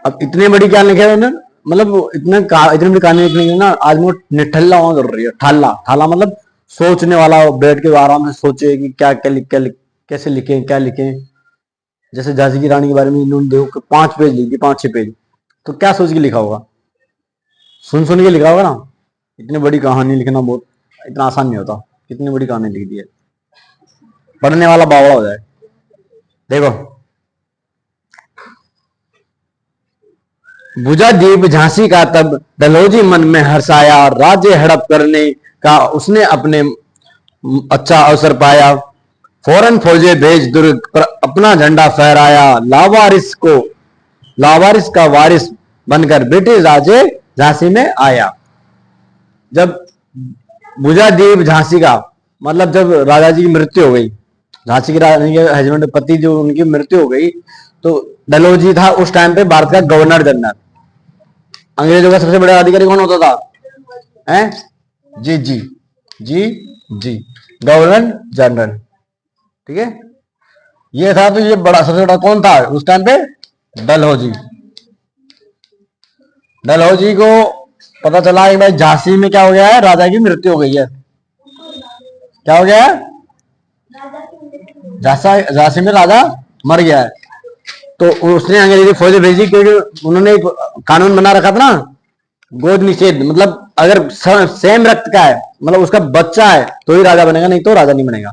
अब इतनी बड़ी क्या लिखे है उन्होंने, मतलब इतनी बड़ी कहानी लिखने के ना आज मुझे निठल्ला होना जरूरी है। ठाला ठाला मतलब सोचने वाला, बैठ के आराम से सोचे कि क्या क्या कैसे लिखें, क्या लिखें। जैसे झांसी की रानी के बारे में इन्होंने देखो 5 पेज लिख दिए, 5-6 पेज, तो क्या सोच के लिखा होगा, सुन सुन के लिखा होगा ना। इतनी बड़ी कहानी लिखना बहुत इतना आसान नहीं होता। कितनी बड़ी कहानी लिख दी है, पढ़ने वाला बावड़ा हो जाए। देखो, बुझा दीप झांसी का तब डलहौजी मन में हर्षाया, राज्य हड़प करने का उसने अपने अच्छा अवसर पाया। फौरन फौजे भेज दुर्ग पर अपना झंडा फहराया, लावारिस का वारिस बनकर ब्रिटिश राज्य झांसी में आया। जब बुझादीप झांसी का मतलब जब राजा जी की मृत्यु हो गई, झांसी की रानी के हस्बैंड पति जो उनकी मृत्यु हो गई, तो डलहौजी था उस टाइम पे भारत का गवर्नर जनरल। अंग्रेजों का सबसे बड़ा अधिकारी कौन होता था? हैं? जी जी जी जी, गवर्नर जनरल। ठीक है, ये था। तो ये बड़ा सबसे बड़ा कौन था उस टाइम पे? डलहौजी। डलहौजी को पता चला कि भाई झांसी में क्या हो गया है, राजा की मृत्यु हो गई है। क्या हो गया है? झांसी में राजा मर गया है। तो उसने अंग्रेजी फौज भेजी, क्योंकि उन्होंने एक कानून बना रखा था ना, गोद निषेध। मतलब अगर सेम रक्त का है, मतलब उसका बच्चा है तो ही राजा बनेगा, नहीं तो राजा नहीं बनेगा।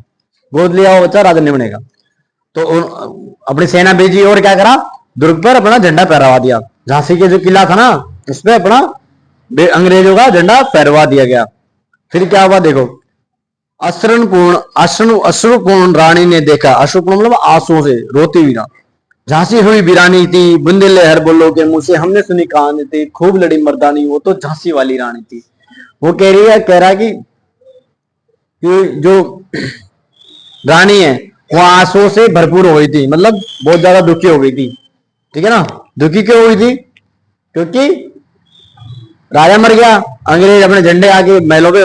गोद लिया हुआ बच्चा राजा नहीं बनेगा। तो अपनी सेना भेजी और क्या करा, दुर्ग पर अपना झंडा फहरावा दिया। झांसी के जो किला था ना, उस पर अपना अंग्रेजों का झंडा फहरवा दिया गया। फिर क्या हुआ देखो, अश्रुपूर्ण रानी ने देखा, अश्रुपूर्ण मतलब आंसुओं से रोती हुई ना, झांसी हुई वीरानी थी, बुंदेले हर बोलो के मुंह से हमने सुनी कहानी थी, खूब लड़ी मर्दानी वो तो झांसी वाली रानी थी। वो कह रहा कि जो रानी है वो आंसुओं से भरपूर हो गई थी, मतलब बहुत ज्यादा दुखी हो गई थी। ठीक है ना, दुखी क्यों हुई थी? क्योंकि राजा मर गया, अंग्रेज अपने झंडे आके महलों पे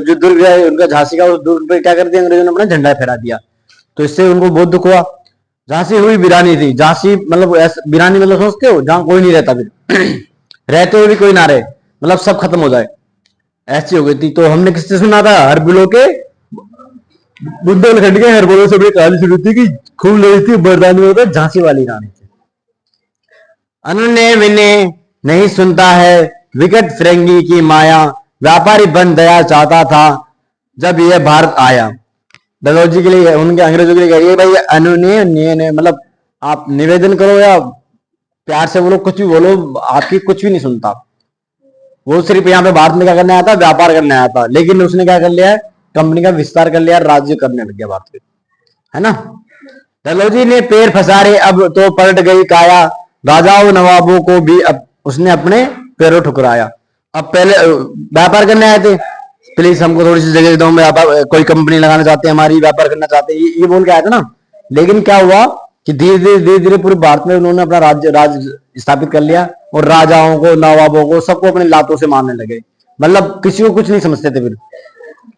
जो दुर्ग है उनका झांसी का, उस दुर्ग पे क्या कर दिया अंग्रेजों ने, अपना झंडा फहरा दिया। तो इससे उनको बहुत दुख हुआ। झांसी हुई वीरानी थी, झांसी मतलब वीरानी मतलब सोचते हो जहां कोई नहीं रहता, फिर रहते हुए भी कोई ना रहे, मतलब सब खत्म हो जाए, ऐसी हो गई थी। तो हमने किससे सुना था? हर बिलो के बुंदेलखंड के हर बिलो से बड़ी कहानी सुनी थी कि खूब लड़ी थी मर्दानी होता झांसी वाली रानी थी। अनन्य विनय नहीं सुनता है विकट फिरंगी की माया, व्यापारी बन दया चाहता था जब यह भारत आया। डलहौजी के लिए, उनके अंग्रेजों के लिए कह रही है भाई अनुनय मतलब आप निवेदन करो या प्यार से बोलो, कुछ भी बोलो, आपकी कुछ भी नहीं सुनता। वो सिर्फ यहाँ पे भारत में क्या करने आया था? व्यापार करने आया था। लेकिन उसने क्या कर लिया है? कंपनी का विस्तार कर लिया, राज्य करने लग गया भारत पे, है ना। डलहौजी ने पैर फसारे अब तो पलट गई काया, राजाओं नवाबों को भी अब उसने अपने पैरों ठुकराया। अब पहले व्यापार करने आए थे, प्लीज हमको थोड़ी सी जगह दो, व्यापार कोई कंपनी लगाना चाहते हैं हमारी, व्यापार करना चाहते हैं, ये बोल के आया था ना। लेकिन क्या हुआ कि धीरे धीरे पूरे भारत में उन्होंने अपना राज्य स्थापित कर लिया, और राजाओं को नवाबों को सबको अपने लातों से मारने लगे। मतलब किसी को कुछ नहीं समझते थे, फिर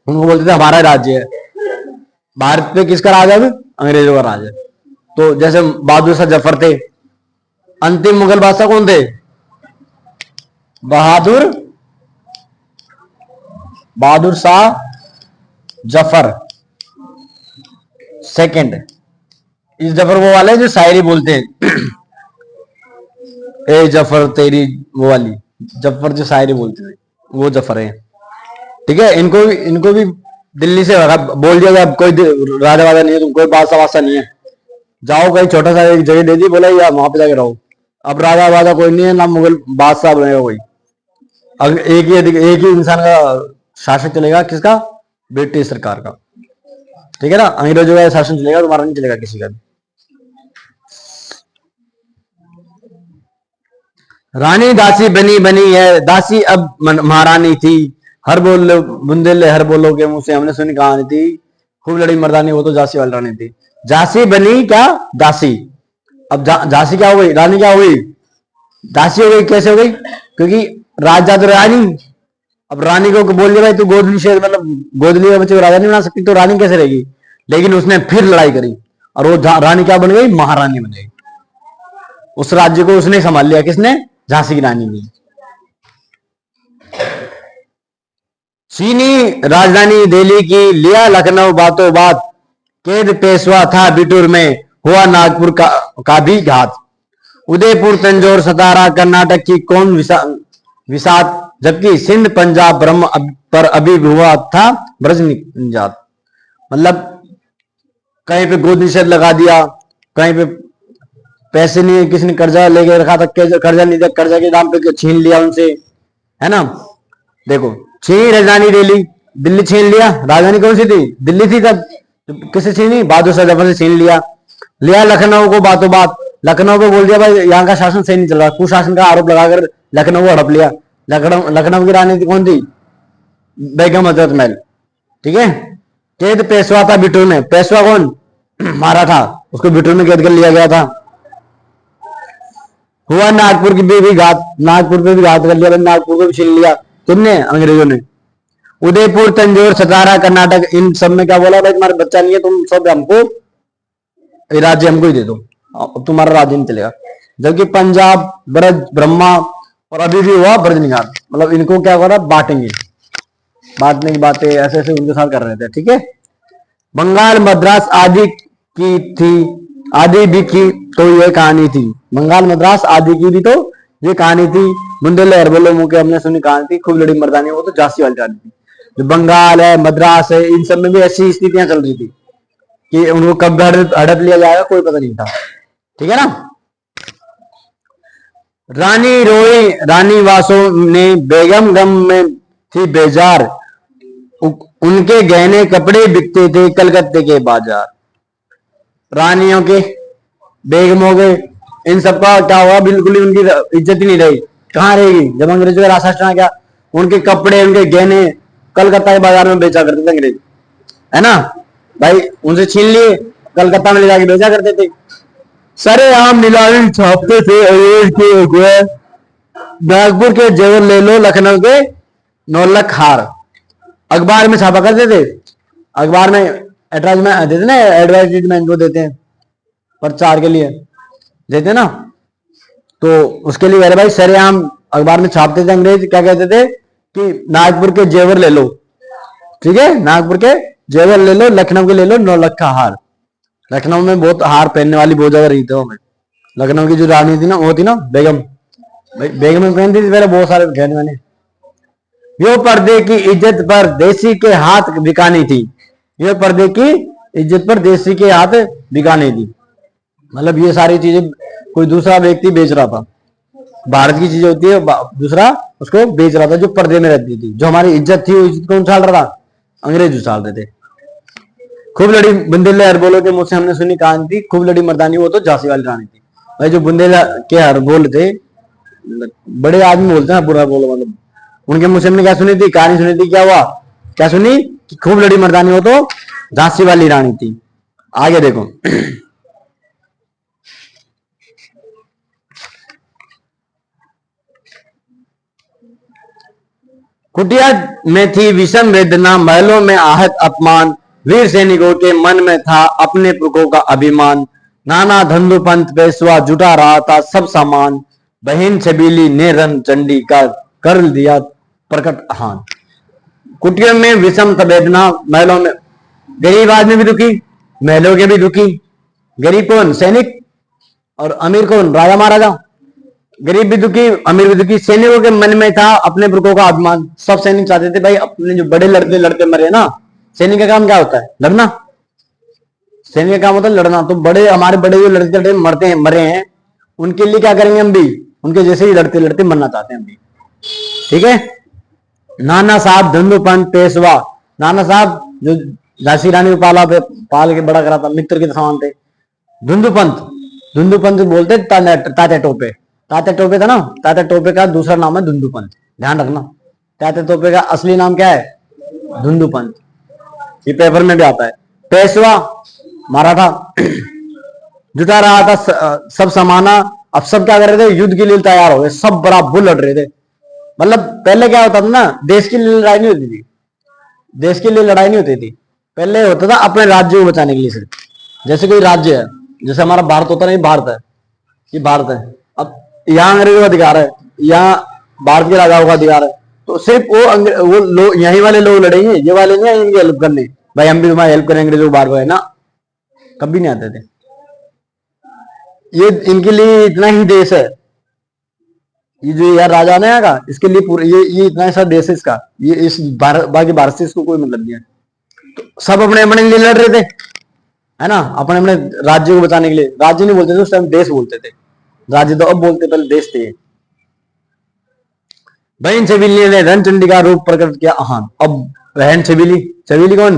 उनको बोलते थे हमारा राज्य है। भारत पे किसका राज है? अंग्रेजों का राज है। तो जैसे बहादुर शाह जफर थे, अंतिम मुगल बादशाह कौन थे? बहादुर शाह जफर सेकंड। इस जफर वो वाले जो शायरी बोलते हैं ए जफर तेरी, वो वाली जफर जो शायरी बोलते थे, वो जफर है। ठीक है, इनको भी दिल्ली से बोल दिया गया कोई राजा वाजा नहीं है, तुम कोई बादशाह वादशाह नहीं है, जाओ कहीं छोटा सा एक जगह दे दी, बोला या वहां पे जाके रहो। अब राजा वाजा कोई नहीं है, ना मुगल बादशाह बनेगा कोई। अगर एक ही इंसान का शासन चलेगा, किसका? ब्रिटिश सरकार का। ठीक है ना, अंग्रेजों का शासन चलेगा, तुम्हारा नहीं चलेगा किसी का भी। रानी दासी बनी बनी है, दासी अब महारानी थी, हर बोलो बुंदेले हर बोलो के मुंह से हमने सुनी कहानी थी, खूब लड़ी मर्दानी वो तो झांसी वाली रानी थी। झांसी बनी क्या? दासी। अब झांसी क्या हो गई? रानी क्या हो गई? दासी हो गई। कैसे हो गई? क्योंकि राजा तो रानी, अब रानी को बोल दिया भाई तू गोद निषेध, मतलब गोद लिया बच्चे को राजा नहीं बना सकती, तो रानी कैसे रहेगी? लेकिन उसने फिर लड़ाई करी और वो रानी क्या बन गई? महारानी बन गई। उस राज्य को उसने संभाल लिया, किसने? झांसी की रानी ने। चीनी राजधानी दिल्ली की लिया लखनऊ बातों बात, कैद पेशवा था बिटूर में, हुआ नागपुर का भी घात। उदयपुर तंजौर सतारा कर्नाटक की कौन विसात, जबकि सिंध पंजाब ब्रह्म पर अभी हुआ था ब्रज निजात। मतलब कहीं पे गोद निषेध लगा दिया, कहीं पे पैसे नहीं, किसी ने कर्जा लेके रखा था, कर्जा नहीं दिया, कर्जा के दाम पे छीन लिया उनसे, है ना। देखो, छीनी राजधानी दिल्ली, दिल्ली छीन लिया। राजधानी कौन सी थी? दिल्ली थी तब। किससे छीनी? बहादुर शाह जफर से छीन लिया। लिया लखनऊ को बातों बात, लखनऊ को बोल दिया भाई यहाँ का शासन सही नहीं चल रहा, कुशासन का आरोप लगाकर लखनऊ को हड़प लिया। लखनऊ की रानी कौन थी? बेगम हजरत महल, ठीक है। कैद पेशवा था बिटूर में, पेशवा कौन? मराठा, उसको बिटूर में कैद कर लिया गया था। हुआ नागपुर की भी घात, नागपुर पे भी घात कर लिया, नागपुर को भी छीन लिया किसने? अंग्रेजों ने। उदयपुर तंजौर सतारा कर्नाटक, इन सब में क्या बोला? भाई तुम्हारा बच्चा नहीं है, तुम सब हमको राज्य हमको ही दे दो, अब तुम्हारा राज्य नहीं चलेगा। जबकि पंजाब ब्रज ब्रह्मा और अभी भी हुआ ब्रज निगार, मतलब इनको क्या हो रहा? बांटेंगे, बांटने की बातें ऐसे ऐसे उनके साथ कर रहे थे, ठीक है। बंगाल मद्रास आदि की थी, आदि भी की तो ये कहानी थी। बंगाल मद्रास आदि की भी तो ये कहानी थी। बुंदेले अरबोलो मुके हमने सुनी कहानी थी। खूब लड़ी मर्दानी, वो तो झांसी वाली कहानी थी। जो बंगाल है, मद्रास है, इन सब में भी ऐसी स्थितियां चल रही थी कि उनको कब हड़प लिया जाएगा कोई पता नहीं था, ठीक है ना। रानी रोई रानी वासो ने, बेगम गम में थी बेजार, उनके गहने कपड़े बिकते थे कलकत्ते के बाजार। रानियों के, बेगमों के, इन सबका क्या हुआ? बिल्कुल ही उनकी इज्जत ही नहीं रही। कहाँ रहेगी? जब अंग्रेजों का राज क्या, उनके कपड़े उनके गहने कलकत्ता के बाजार में बेचा करते थे अंग्रेज, है ना भाई। उनसे छीन लिए, कलकत्ता में ले जाके बेचा करते थे। सरे आम नीलामी छापते थे अंग्रेज के हुए, नागपुर के जेवर ले लो, लखनऊ के 9 लाख हार। अखबार में छापा करते थे, अखबार में एडवर्टाइजमेंट देते ना, एडवर्टाइजमेंट को देते हैं प्रचार के लिए देते ना, तो उसके लिए अरे भाई सरेआम अखबार में छापते थे अंग्रेज। क्या कहते थे कि नागपुर के जेवर ले लो, ठीक है, नागपुर के जेवर ले लो, लखनऊ के ले लो 9 लाख का हार। लखनऊ में बहुत हार पहनने वाली बहुत ज्यादा रही थी। लखनऊ की जो रानी थी ना, वो थी ना बेगम, बेगम पहनती थी पहले बहुत सारे गहने वाने। यो पर्दे की इज्जत पर देसी के हाथ बिकानी थी, ये पर्दे की इज्जत पर देसी के हाथ बिकानी थी। मतलब ये सारी चीजें कोई दूसरा व्यक्ति बेच रहा था। भारत की चीजें होती है, दूसरा उसको बेच रहा था जो पर्दे में रहती थी। जो हमारी इज्जत थी, इज्जत कौन उछाल रहा था? अंग्रेज उछाल रहे थे। खूब लड़ी बुंदेले हरबोलो के मुझसे हमने सुनी कहानी थी, खूब लड़ी मर्दानी, वो तो झांसी वाली रानी थी। भाई जो बुंदेला के हरबोल थे, बड़े आदमी बोलते हैं बुरा बोलो, मतलब उनके मुझसे हमने क्या सुनी थी? कहानी सुनी थी। क्या हुआ? क्या सुनी? कि खूब लड़ी मर्दानी, वो तो झांसी वाली रानी थी। आगे देखो कुटिया में थी विषम वेदना, महलों में आहत अपमान, वीर सैनिकों के मन में था अपने पुरखों का अभिमान। नाना धंधु पंथ पेशवा जुटा रहा था सब सामान, बहन छबीली ने रन चंडी का कर दिया प्रकट आहान। कुटिया में विषम वेदना, महलों में, गरीब आदमी भी दुखी, महलों के भी दुखी। गरीब कौन? सैनिक, और अमीर कौन? राजा महाराजा। गरीब भी दुखी, अमीर भी दुखी। सैनिकों के मन में था अपने पुरखों का अभिमान। सब सैनिक चाहते थे भाई अपने जो बड़े लड़ते लड़ते मरे ना, सैनिक का काम क्या होता है? लड़ना। सैनिक का काम होता है लड़ना। तो बड़े हमारे बड़े जो लड़ते लड़ते मरते हैं, मरे हैं, उनके लिए क्या करेंगे? हम भी उनके जैसे ही लड़ते लड़ते मरना चाहते हैं हम भी, ठीक है। नाना साहब धंधुपंत पेशवा, नाना साहब जो झांसी रानी को पाल के बड़ा करा था, मित्र के समान थे। धुंधुपंत, धुंधुपंत बोलते तात्या टोपे। तात्या टोपे था ना, तात्या टोपे का दूसरा नाम है धुंधुपंत, ध्यान रखना। तात्या टोपे का असली नाम क्या है? धुंधुपंत। ये पेपर में भी आता है। पेशवा मराठा, जुटा रहा था सब समाना। अब सब क्या कर रहे थे? युद्ध के लिए तैयार हो गए, सब बराबर लड़ रहे थे। मतलब पहले क्या होता था ना, देश के लिए लड़ाई नहीं होती थी, देश के लिए लड़ाई नहीं होती थी। पहले होता था अपने राज्य को बचाने के लिए सिर्फ। जैसे कोई राज्य है, जैसे हमारा भारत होता नहीं, भारत है, कि भारत है। अब यहाँ अंग्रेजों का अधिकार है, यहाँ भारत के राजाओं का अधिकार है, तो सिर्फ वो लोग, यहीं वाले लोग लड़ेंगे, ये वाले नहीं आएंगे हेल्प करने, भाई हम भी तुम्हारी हेल्प करेंगे अंग्रेजों को बाहर भगाए ना, कभी नहीं आते थे। ये इनके लिए इतना ही देश है, ये जो यार राजा ने का, इसके लिए पूरे ये इतना सा देश है इसका, ये इस बाकी भारत से इसको कोई मतलब नहीं है। तो सब अपने अपने लिए लड़ रहे थे, है ना, अपने अपने राज्य को बचाने के लिए। राज्य नहीं बोलते थे उस टाइम, देश बोलते थे, राज्य तो अब बोलते, पहले देश थे। बहन छबीली ने रणचंडी का रूप प्रकट किया आहान। अब बहन छबीली, छबीली कौन,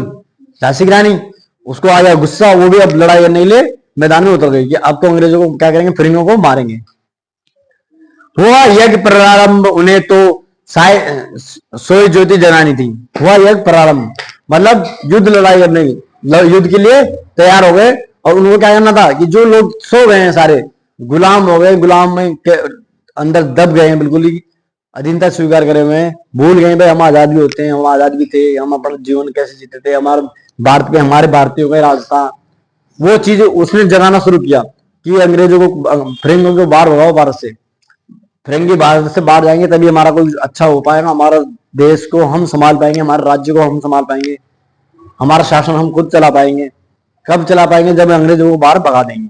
झांसी की रानी, उसको आ गया गुस्सा, वो भी अब लड़ाई करने के लिए मैदान में उतर गई कि अब तो अंग्रेजों को क्या करेंगे, फिरंगियों को मारेंगे। हुआ यज्ञ प्रारंभ, उन्हें तो सोई ज्योति जलानी थी। हुआ यज्ञ प्रारंभ मतलब युद्ध लड़ाई करने की, युद्ध के लिए तैयार हो गए। और उनको क्या करना था कि जो लोग सो गए हैं सारे, गुलाम हो गए, गुलाम में अंदर दब गए हैं, बिल्कुल ही अधीनता स्वीकार करे हुए हैं, भूल गए भाई हम आजाद भी होते हैं, हम आजाद भी थे, हम अपना जीवन कैसे जीते थे, हमारे भारत पे हमारे भारतीयों का राज था। वो चीज उसने जगाना शुरू किया कि अंग्रेजों को, फिरंगियों को बाहर भगाओ भारत से, फिरंगी भारत से बाहर जाएंगे तभी हमारा कोई अच्छा हो पाएगा, हमारा देश को हम संभाल पाएंगे, हमारे राज्य को हम संभाल पाएंगे, हमारा शासन हम खुद चला पाएंगे। कब चला पाएंगे, जब अंग्रेजों को बाहर भगा देंगे।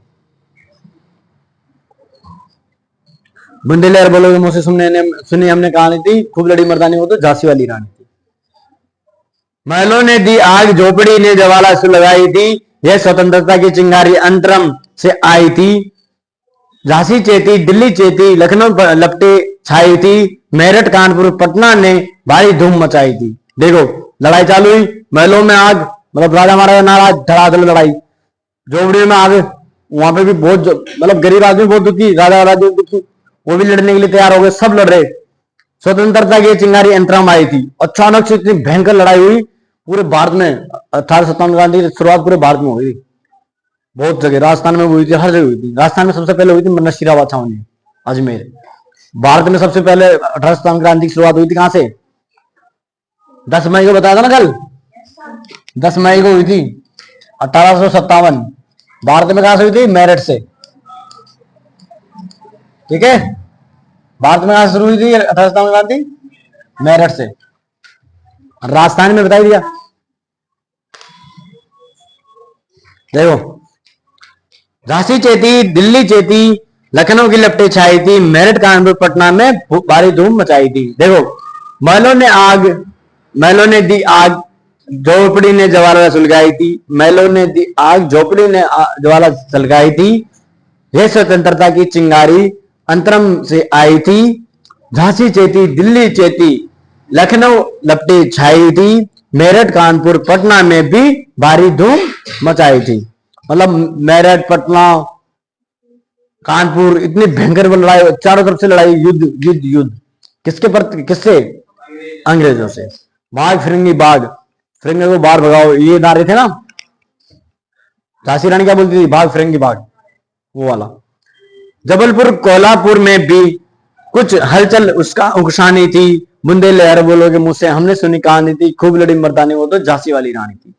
बुंदेलहर बोलोगे मुझसे सुनी हमने कहानी थी, खूब लड़ी मर्दानी हो तो झांसी वाली रानी थी। महलों ने दी आग, झोपड़ी ने ज्वाला लगाई थी, यह स्वतंत्रता की चिंगारी अंतरम से आई थी। झांसी चेती, दिल्ली चेती, लखनऊ लपटे छाई थी, मेरठ कानपुर पटना ने भारी धूम मचाई थी। देखो लड़ाई चालू हुई, महलों में आग, मतलब राजा महाराजा नाराज, धड़ाधड़ लड़ाई, झोपड़ियों में आग, वहां पे भी बहुत मतलब गरीब आदमी बहुत दुखी, राजा राजा दुखी, वो भी लड़ने के लिए तैयार हो गए, सब लड़ रहे। स्वतंत्रता की चिंगारी अंतरम आई थी। अचानक से इतनी भयंकर लड़ाई हुई पूरे भारत में। 1857 गांधी की शुरुआत पूरे भारत में हुई थी, बहुत जगह, राजस्थान में हुई थी, हर जगह हुई थी। राजस्थान में सबसे पहले हुई थी नरसिंहराव छावनी, अजमेर। भारत में सबसे पहले 1857 क्रांति की शुरुआत हुई थी कहां से, 10 मई को बताया था ना कल, 10 मई को हुई थी 1857। भारत में कहां से हुई थी, मेरठ से, ठीक है। भारत में कहां से शुरू हुई थी 1857 क्रांति, मेरठ से। राजस्थान में बता दिया, देखो झांसी चेती, दिल्ली चेती, लखनऊ की लपटें छाई थी, मेरठ कानपुर पटना में भारी धूम मचाई थी। देखो महलों ने दी आग, झोपड़ी ने ज्वाला सुलगाई थी, महलों ने दी आग, झोपड़ी ने ज्वाला सुलगाई थी, यह स्वतंत्रता की चिंगारी अंतरम से आई थी। झांसी चेती, दिल्ली चेती, लखनऊ लपटे छाई थी, मेरठ कानपुर पटना में भी भारी धूम मचाई थी। मतलब मेरठ, पटना, कानपुर, इतनी भयंकर लड़ाई, चारों तरफ से लड़ाई, युद्ध युद्ध युद्ध, किसके पर, किससे, अंग्रेजों से। भाग फिरंगी भाग, फिरंगी को बाहर भगाओ, ये नारे थे ना। झांसी रानी क्या बोलती थी, भाग फिरंगी भाग, वो वाला। जबलपुर कोल्हापुर में भी कुछ हलचल उसका उकसानी थी। बुंदेलहर बोलोगे मुझसे हमने सुनी कहानी थी, खूब लड़ी मर्दानी हो तो झांसी वाली रानी थी।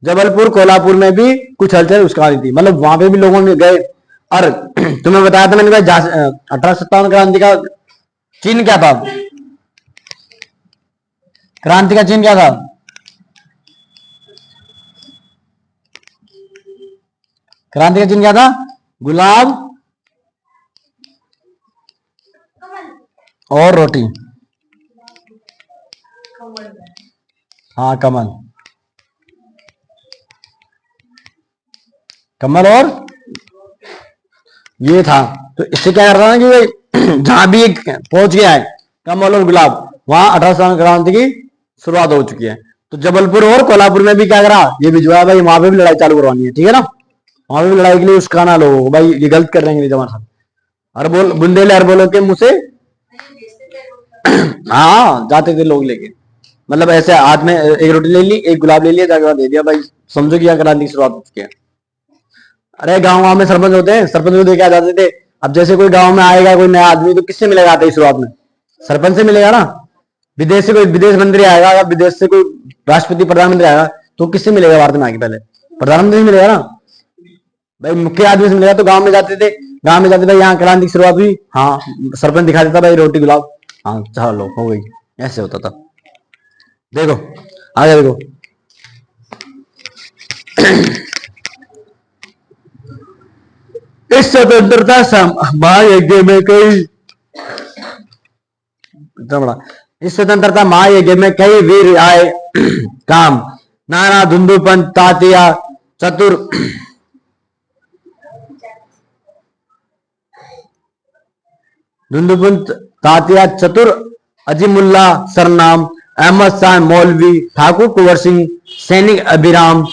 जबलपुर कोल्हापुर में भी कुछ हलचल उकसानी थी, मतलब वहां पे भी लोगों ने गए। और तुम्हें बताया था मैंने, 1857 क्रांति का चिन्ह क्या था, क्रांति का चिन्ह क्या था, क्रांति का चिन्ह क्या था, गुलाब और रोटी, हाँ कमल, कमल और ये था। तो इससे क्या करता था कि भाई जहां भी पहुंच गया है कमल और गुलाब, वहां 1857 क्रांति की शुरुआत हो चुकी है। तो जबलपुर और कोल्हापुर में भी क्या करा, ये भिजवाया भाई, वहां पे भी लड़ाई चालू करवानी है, ठीक है ना। वहां पे भी लड़ाई के लिए उसका ना लोगों को, भाई ये गलत कर रहे हैं हमारे साथ। और बुंदेलहर बोलो के मुझसे हाँ जाते थे लोग लेके, मतलब ऐसे हाथ में एक रोटी ले ली, एक गुलाब ले लिया, जाके दे दिया, भाई समझो कि क्रांति की शुरुआत हो चुकी है। अरे गाँव में सरपंच होते हैं, सरपंच को देके आ जाते थे। अब जैसे कोई गांव में आएगा कोई नया आदमी, तो किससे मिलेगा आते ही शुरुआत में, सरपंच से मिलेगा ना। विदेश से कोई विदेश मंत्री आएगा, अगर विदेश से कोई राष्ट्रपति प्रधानमंत्री आएगा तो किससे मिलेगा, भारत में आके पहले प्रधानमंत्री मिलेगा ना, भाई मुख्य आदमी से मिलेगा। तो गांव में जाते थे, गांव में जाते भाई यहाँ क्रांति की शुरुआत हुई, हाँ सरपंच दिखा देता भाई रोटी गुलाब, हाँ चलो हो गई, ऐसे होता था। देखो आगे देखो, इस स्वतंत्रता महायज्ञ में कई, इतना बड़ा, इस स्वतंत्रता महायज्ञ में कई वीर आए काम, नाना धुंधुपन तातिया चतुर धुंधुपन तातिया चतुर अजीमुल्ला सरनाम, अहमद शाह मौलवी, ठाकुर कुंवर सिंह, सैनिक अभिराम,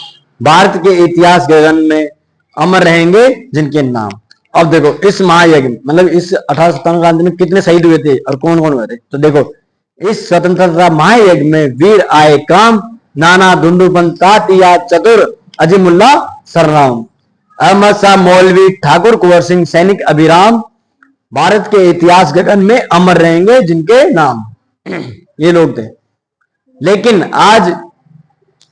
भारत के इतिहास गगन में अमर रहेंगे जिनके नाम। अब देखो इस महायज्ञ मतलब इस 1857 क्रांति में कितने शहीद हुए थे और कौन कौन हुए थे, तो देखो इस स्वतंत्रता महायज्ञ में वीर आए काम, नाना धुंधुपन तातिया चतुर अजीमुल्ला सरनाम, अहमद शाह मौलवी, ठाकुर कुंवर सिंह, सैनिक अभिराम, भारत के इतिहास गगन में अमर रहेंगे जिनके नाम। ये लोग थे। लेकिन आज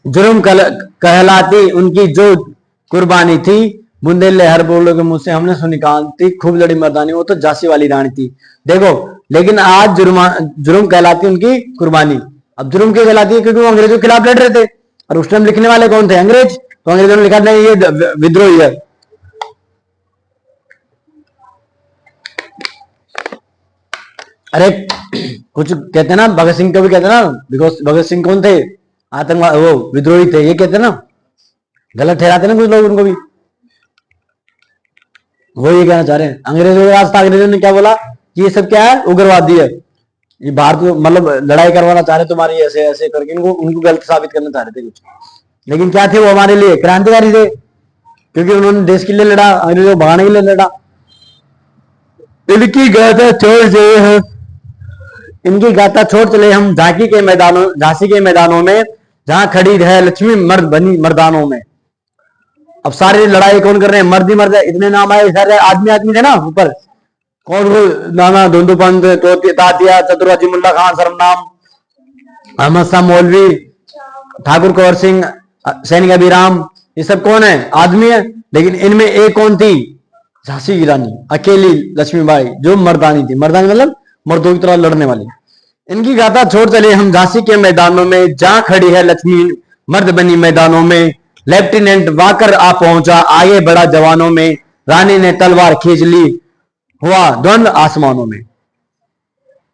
जुर्म कहलाती उनकी जो कुर्बानी थी, बुंदेले हर बोलो के मुंह से हमने सुनी कहानी थी, खूब लड़ी मर्दानी, वो तो झांसी वाली रानी थी। देखो लेकिन आज जुर्म कहलाती उनकी कुर्बानी। अब जुर्म क्यों कहलाती है? क्योंकि वो अंग्रेजों के खिलाफ लड़ रहे थे, और उस टाइम लिखने वाले कौन थे? अंग्रेज। तो अंग्रेजों ने लिखा नहीं ये विद्रोही है। अरे कुछ कहते हैं ना, भगत सिंह को भी कहते हैं ना, बिकॉज भगत सिंह कौन थे? आतंकवाद, वो विद्रोही थे, ये कहते हैं ना, गलत ठहराते ना कुछ लोग उनको भी। वो ये कहना चाह रहे हैं अंग्रेजों के रास्ता, अंग्रेजों ने क्या बोला कि ये सब क्या है, उग्रवादी है, ये भारत मतलब लड़ाई करवाना चाह रहे तुम्हारी, ऐसे ऐसे करके इनको उनको गलत साबित करना चाह रहे थे कुछ। लेकिन क्या थे वो हमारे लिए क्रांतिकारी थे, क्योंकि उन्होंने देश के लिए लड़ा, अंग्रेजों को भगाने के लिए लड़ा। इनकी गाथा छोड़ चले हम, इनकी गाथा छोड़ चले हम झांसी के मैदानों में, जहां खड़ी है लक्ष्मी मर्द बनी मर्दानों में। अब सारी लड़ाई कौन कर रहे हैं? मर्द ही मर्द है। इतने नाम आए, सारे आदमी थे ना ऊपर। कौन? नाना धुंधुपंत तातिया चतुर अजीमुल्ला खान सरनाम, अहमद शाह मौलवी, ठाकुर कुंवर सिंह, सैनिक अभिराम, ये सब कौन है? आदमी है। लेकिन इनमें एक कौन थी? झांसी की रानी अकेली लक्ष्मीबाई, जो मर्दानी थी। मर्दानी मतलब मर्दों की तरह लड़ने वाली। इनकी गाथा छोड़ चले हम झांसी के मैदानों में, जहां खड़ी है लक्ष्मी मर्द बनी मैदानों में। लेफ्टिनेंट वाकर आ पहुंचा, आगे बढ़ा जवानों में, रानी ने तलवार खींच ली, हुआ द्वंद आसमानों में।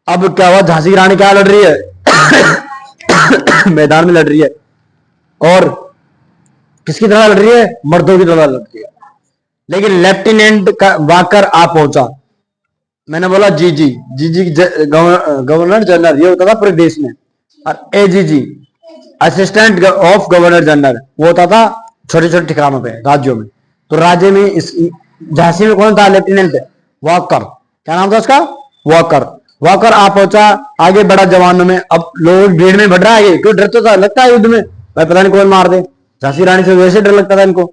अब क्या हुआ? झांसी की रानी क्या लड़ रही है? मैदान में लड़ रही है, और किसकी तरह लड़ रही है? मर्दों की तरह लड़ रही है। लेकिन लेफ्टिनेंट वाकर आ पहुंचा, मैंने बोला जी गवर्नर जनरल, ये होता था पूरे देश में। और AGG assistant of governor general, वो होता था छोटे छोटे ठिकानों पे राज्यों में। तो राज्य में इस झांसी में कौन था? Lieutenant walker. क्या नाम था उसका? वॉकर। वॉकर आ पहुंचा, आगे बढ़ा जवानों में। अब लोग भीड़ में बढ़ रहा है, क्यों डरता था? लगता है युद्ध में भाई पता नहीं कौन मार दे। झांसी रानी से वैसे डर लगता था इनको।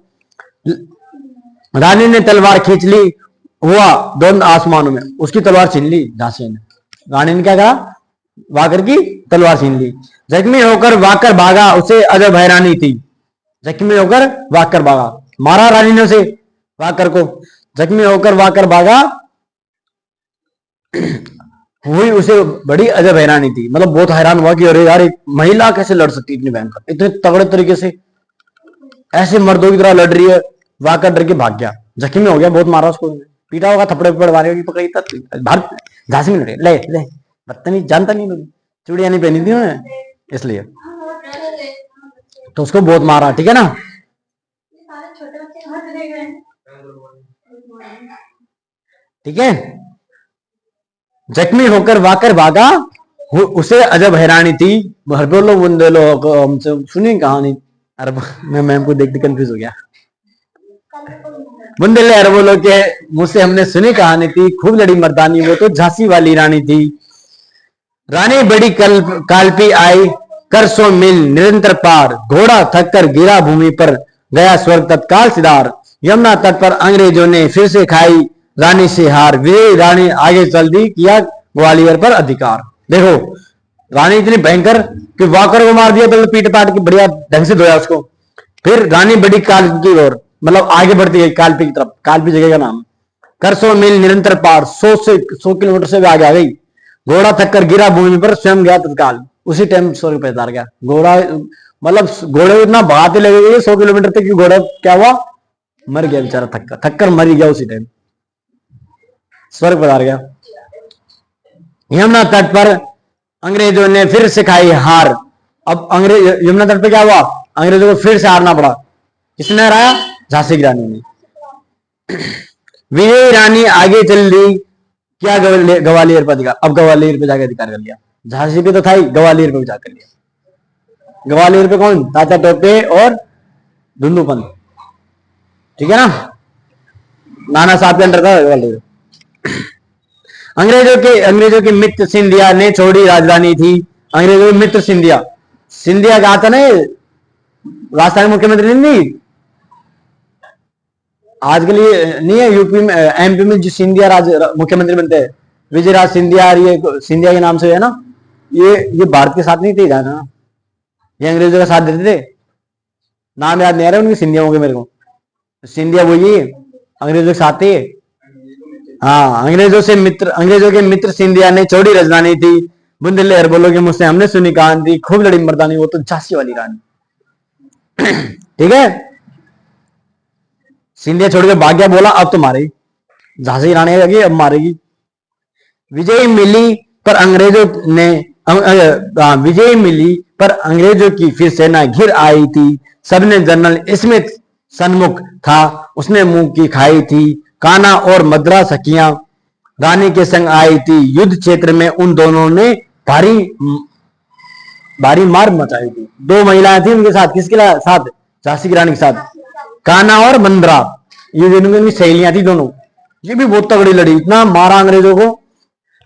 रानी ने तलवार खींच ली, हुआ द्वंद आसमानों में। उसकी तलवार छीन ली झांसी ने। रानी ने क्या कहा? वाकर की तलवार छीन ली। जख्मी होकर वाकर भागा, उसे अजब हैरानी थी। जख्मी होकर वाकर भागा, मारा रानी ने उसे, वाकर को। जख्मी होकर वाकर भागा, हुई उसे बड़ी अजब हैरानी थी। मतलब बहुत हैरान हुआ कि अरे यार एक महिला कैसे लड़ सकती इतनी भयंकर, इतने तगड़े तरीके से, ऐसे मर्दों की तरह लड़ रही है। वाकर डर के भाग गया, जख्मी हो गया, बहुत मारा उसको, पीटा होगा, थप्पड़े मारे होगी, पकड़ी तक झांसी में लड़े। ले ले बदतमीज, जानता नहीं लोग, चूड़ियां नहीं पहनी थी उन्होंने इसलिए, तो उसको बहुत मारा। ठीक है ना? ठीक है। जख्मी होकर वाकर भागा, उसे अजब हैरानी थी। हरबोलो बुंदेलो हमसे सुनी कहानी। अरे मैं मैम को देखते कंफ्यूज हो गया। बुंदेले अरबोलो के मुझसे हमने सुनी कहानी थी, खूब लड़ी मर्दानी, वो तो झांसी वाली रानी थी। रानी बड़ी काल्पी आई, कर सो मिल निरंतर पार, घोड़ा थक कर गिरा भूमि पर, गया स्वर्ग तत्काल सिधार। यमुना तट पर अंग्रेजों ने फिर से खाई रानी से हार, वे रानी आगे चल दी, किया ग्वालियर पर अधिकार। देखो रानी इतनी भयंकर कि वाकर को मार दिया, तो पीट पाट की बढ़िया ढंग से धोया उसको। फिर रानी बड़ी काल्पी की ओर, मतलब आगे बढ़ती गई काल्पी की तरफ। काल्पी जगह का नाम। कर 100 मील निरंतर पार, 100 किलोमीटर से भी आगे आ गई। घोड़ा थककर गिरा भूमि पर, स्वयं गया तत्काल, उसी टाइम स्वर्ग पे उतार गया। घोड़ा मतलब घोड़े को इतना भागते लगे गए 100 किलोमीटर तक कि घोड़ा क्या हुआ, मर गया बेचारा, थककर मर गया, उसी टाइम स्वर्ग पधार गया। यमुना तट पर अंग्रेजों ने फिर से खाई हार। अब अंग्रेज यमुना तट पे क्या हुआ, अंग्रेजों को फिर से हारना पड़ा। किसने हराया, झांसी की रानी ने। विजयी रानी आगे चल दी, क्या ग्वालियर पर अधिकार, अब ग्वालियर पे जाकर अधिकार कर लिया। झांसी पे तो था ही, ग्वालियर पे भी जाकर लिया। ग्वालियर पे कौन, तात्या टोपे और धुंधु पंत, ठीक है ना, नाना साहब के अंडर था ग्वालियर। अंग्रेजों के मित्र सिंधिया ने छोड़ी राजधानी थी। अंग्रेजों के मित्र सिंधिया, सिंधिया कहा था ना, राजस्थान मुख्यमंत्री नहीं, आज के लिए नहीं है, यूपी में एमपी में जो सिंधिया मुख्यमंत्री बनते हैं, विजय राज सिंधिया, ये सिंधिया के नाम से है ना, ये भारत के साथ नहीं थे जाना, ये अंग्रेजों का साथ देते थे। नाम याद नहीं आ रहा उनके सिंधिया हो गए मेरे को, सिंधिया वही अंग्रेजों के साथ थे। हाँ, अंग्रेजों के मित्र सिंधिया ने छोड़ी राजधानी थी। बुंदेले हरबोलो के मुझसे हमने सुनी कहानी थी, खूब लड़ी मर्दानी, वो तो झांसी वाली रानी। ठीक है, सिंधिया छोड़ के भाग गया, बोला अब तो मारेगी, झांसी रानी लगी अब मारेगी। विजय मिली पर अंग्रेजों की फिर सेना घिर आई थी। सबने जनरल स्मिथ सन्मुख था, उसने मुंह की खाई थी। कान्हा और मद्रा सखियां रानी के संग आई थी। युद्ध क्षेत्र में उन दोनों ने भारी मार मचाई थी। 2 महिलाएं थी उनके साथ, किसके साथ, झांसी की रानी के साथ, कान्हा और मंद्रा, ये दोनों की सहेलियां थी दोनों। ये भी बहुत तगड़ी लड़ी, इतना मारा अंग्रेजों को,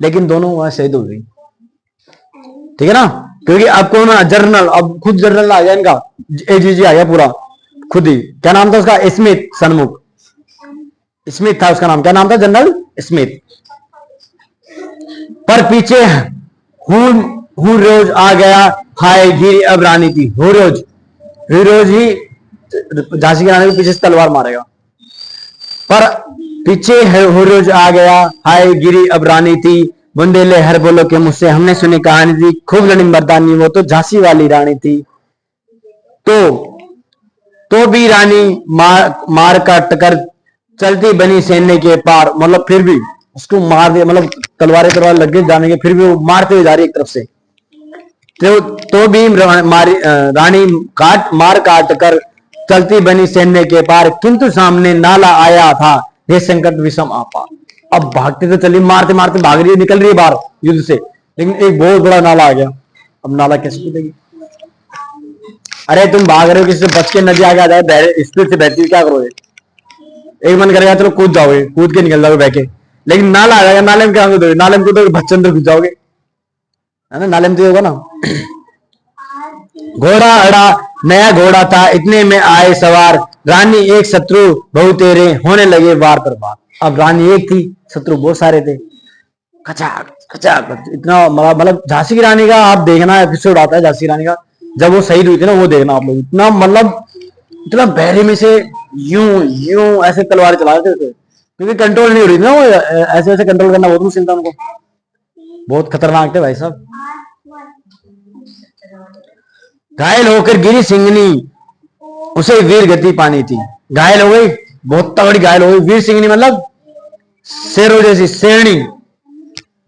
लेकिन दोनों वहां शहीद हो गई। ठीक है ना, क्योंकि अब कौन जनरल, अब खुद जनरल आ गया इनका, एजीजी आ गया पूरा खुद ही। क्या नाम था उसका, स्मिथ सन्मुख, स्मिथ था उसका नाम, क्या नाम था, जनरल स्मिथ। पर पीछे हूं रोज आ गया, हाय गिरी अब रानी थी। हूं रोज ही झांसी की रानी के पीछे से तलवार मारेगा। पर पीछे हूं रोज आ गया, हाय गिरी अब रानी थी। बुंदेले हर बोलो के मुझसे हमने सुनी कहानी थी, खूब लड़ी मर्दानी, वो तो झांसी वाली रानी थी। तो भी रानी मार काट कर चलती बनी सैन्य के पार, मतलब फिर भी उसको मार दिया, मतलब तलवार लग गई जाने के, फिर भी वो मारते हुए जा रही एक तरफ से। तो भी रानी मार काट कर चलती बनी सैन्य के पार, किंतु सामने नाला आया था, ये संकट विषम आपा। अब भागते तो चली, मारते मारते भाग रही है, निकल रही है बाहर युद्ध से, लेकिन एक बहुत बड़ा नाला आ गया। अब नाला कैसे कूदेगी, अरे तुम भाग रहे हो, किसी से बच के नदी आगे आ जाए, स्पीड से बहती, क्या करोगे, एक मन करेगा चलो कूद जाओगे, कूद के निकल जाओगे बह के, लेकिन नाला आ जाएगा, नाले में क्या कूदोगे, नाले में कूदोगे बच्चे अंदर घुस जाओगे, है ना, नाले में तो होगा ना। घोड़ा अड़ा नया घोड़ा था, इतने में आए सवार, रानी एक शत्रु बहु तेरे, होने लगे वार पर वार। अब रानी एक थी, शत्रु बहुत सारे थे, खचाक खचाक, इतना मतलब झांसी की रानी का आप देखना एपिसोड आता है झांसी की रानी का, जब वो शहीद हुई थी ना, वो देखना आप लोग, इतना मतलब इतना बहरे में से यूं ऐसे तलवार चला रहे थे, क्योंकि कंट्रोल नहीं हो रही थी ना, वो ऐसे ऐसे कंट्रोल करना बहुत मुश्किल था उनको, बहुत खतरनाक थे भाई साहब। घायल होकर गिरी सिंगनी, उसे वीर गति पानी थी। घायल हो गई, बहुत तगड़ी घायल हो गई, वीर सिंगनी मतलब शेरों जैसी शेरनी,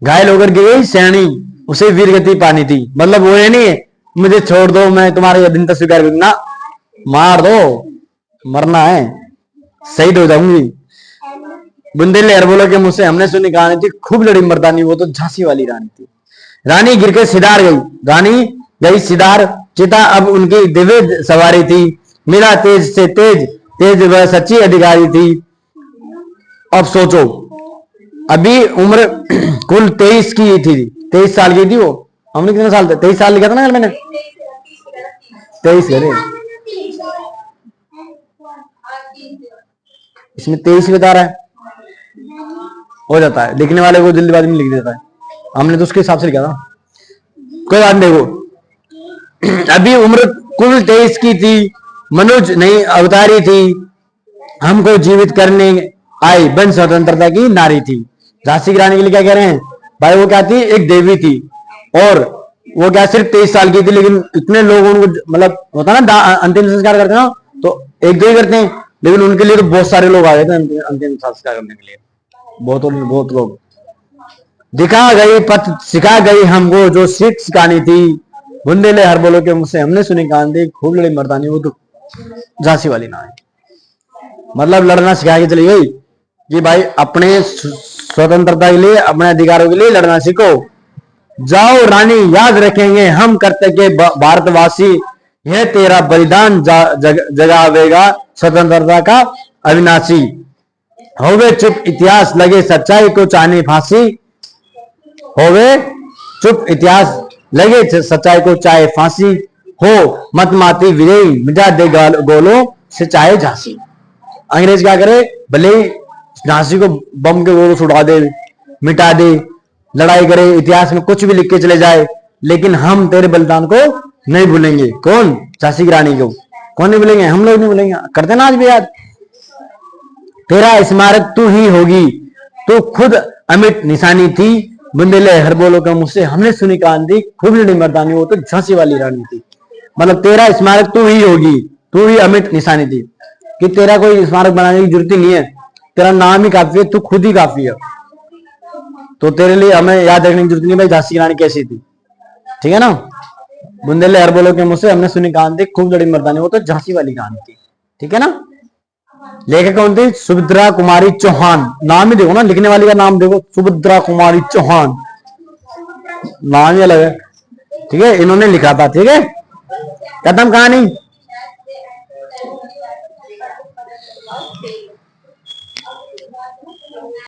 घायल होकर गिर गई शेरनी, उसे वीर गति पानी थी। मतलब वो है नहीं मुझे छोड़ दो मैं तुम्हारे दिन तक स्वीकार करना, मार दो, मरना है, शहीद हो जाऊंगी। बुंदेले अरबोलो के मुझसे हमने सुनी कहानी थी, खूब लड़ी मर्दानी, वो तो झांसी वाली रानी थी। रानी गिरकर सिदार गई, रानी गई सिदार, चिता अब उनकी दिव्य सवारी थी। मिला तेज से तेज वह सच्ची अधिकारी थी। अब सोचो, अभी उम्र कुल 23 की थी, 23 साल की थी वो। हमने कितने साल थे, 23 साल लिखा था ना मैंने, 23 करे, इसमें 23 बता रहा है, हो जाता है, लिखने वाले को जल्दीबाजी में लिख देता है, हमने तो उसके हिसाब से लिखा था, कोई बात नहीं। वो अभी उम्र कुल 23 की थी, मनुज नहीं अवतारी थी, हमको जीवित करने आई बन स्वतंत्रता की नारी थी। झांसी की रानी के लिए क्या कह रहे हैं भाई, वो क्या थी, एक देवी थी, और वो क्या सिर्फ 23 साल की थी, लेकिन इतने लोग उनको, मतलब होता ना अंतिम संस्कार करते ना, तो एक दो ही करते हैं, लेकिन उनके लिए तो बहुत सारे लोग आ गए थे अंतिम संस्कार करने के लिए, बहुत लोग। दिखा गई पथ सिखा गई हमको जो सीख सिखानी थी, बुंदेले हर बोलो के मुझसे हमने सुनी कहानी, खूब लड़ी मर्दानी, वो तो झांसी वाली ना है। मतलब लड़ना सिखा के चली गई कि भाई अपने स्वतंत्रता के लिए, अपने अधिकारों के लिए लड़ना सीखो। जाओ रानी याद रखेंगे हम कर्तव्य भारतवासी, यह तेरा बलिदान जगावेगा स्वतंत्रता का अविनाशी। होवे चुप इतिहास लगे सच्चाई को चाहने फांसी, होवे चुप इतिहास लगे सच्चाई को चाहे फांसी, हो मत माती विजयी मिटा दे गोलों से चाहे झांसी। अंग्रेज क्या करे, भले ही झांसी को बम के गोलों से उड़ा दे, मिटा दे, लड़ाई करे, इतिहास में कुछ भी लिख के चले जाए, लेकिन हम तेरे बलिदान को नहीं भूलेंगे। कौन? झांसी की रानी को कौन नहीं भूलेंगे? हम लोग नहीं भूलेंगे, करते ना आज भी याद। तेरा स्मारक तू ही होगी, तू खुद अमिट निशानी थी, बुंदेले हर बोलो का मुझसे हमने सुनी कहानी, खूब लड़ी मर्दानी, वो तो झांसी वाली रानी थी। मतलब तेरा स्मारक तू ही होगी, तू ही अमिट निशानी थी, कि तेरा कोई स्मारक बनाने की जरूरत ही नहीं है, तेरा नाम ही काफी है, तू खुद ही काफी है। तो तेरे लिए हमें याद रखने की जरूरत नहीं भाई झांसी की रानी कैसी थी, ठीक है ना। बुंदेले हर बोलो के मुझसे हमने सुनी कहानी, खूब लड़ी मर्दानी, वो तो झांसी वाली कहानी थी, ठीक है ना। लेखक कौन थी? सुभद्रा कुमारी चौहान। नाम ही देखो ना, लिखने वाली का नाम देखो, सुभद्रा कुमारी चौहान, नाम ही अलग है, ठीक है, इन्होंने लिखा था, ठीक है। खत्म कहानी।